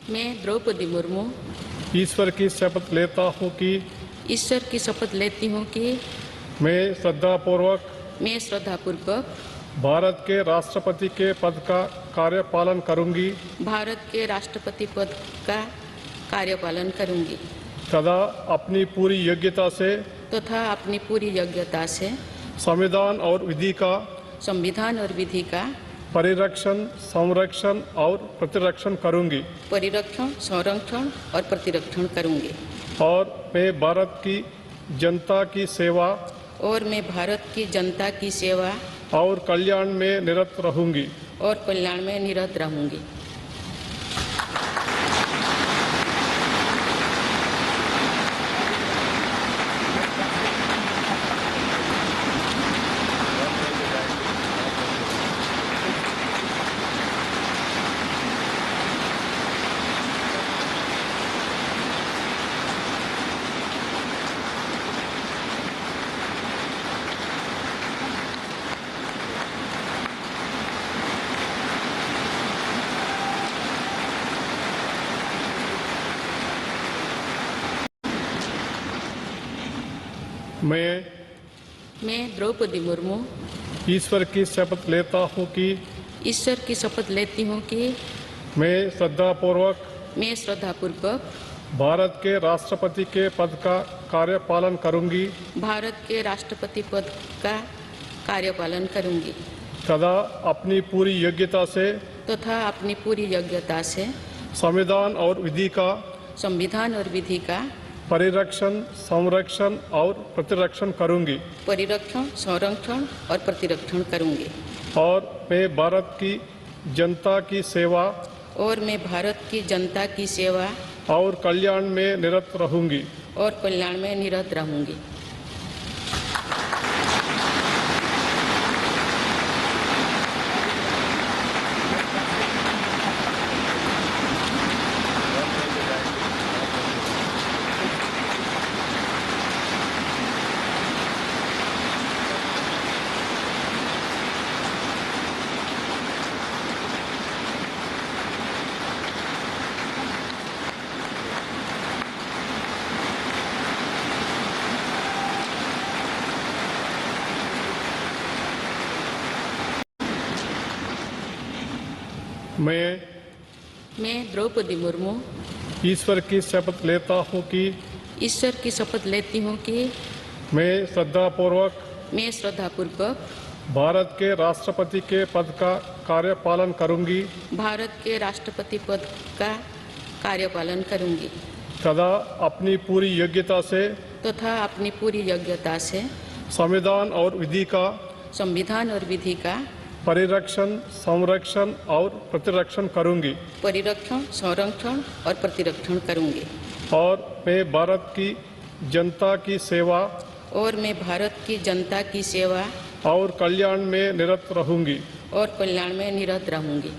मैं द्रौपदी मुर्मू ईश्वर की शपथ लेता हूँ कि ईश्वर की शपथ लेती हूँ कि मैं श्रद्धापूर्वक भारत के राष्ट्रपति के पद का कार्यपालन करूंगी तथा अपनी पूरी योग्यता से संविधान और विधि का परिरक्षण, संरक्षण और प्रतिरक्षण करूंगी और मैं भारत की जनता की सेवा और कल्याण में निरत रहूंगी। मैं द्रौपदी मुर्मू ईश्वर की शपथ लेता हूँ कि मैं श्रद्धापूर्वक भारत के राष्ट्रपति के पद का कार्यपालन करूंगी तथा अपनी पूरी योग्यता से संविधान और विधि का परिरक्षण, संरक्षण और प्रतिरक्षण करूंगी और मैं भारत की जनता की सेवा और कल्याण में निरत रहूंगी। मैं द्रौपदी मुर्मू ईश्वर की शपथ लेता हूँ कि मैं श्रद्धापूर्वक भारत के राष्ट्रपति के पद का कार्यपालन करूंगी तथा अपनी पूरी योग्यता से संविधान और विधि का परिरक्षण, संरक्षण और प्रतिरक्षण करूंगी और मैं भारत की जनता की सेवा और कल्याण में निरत रहूंगी।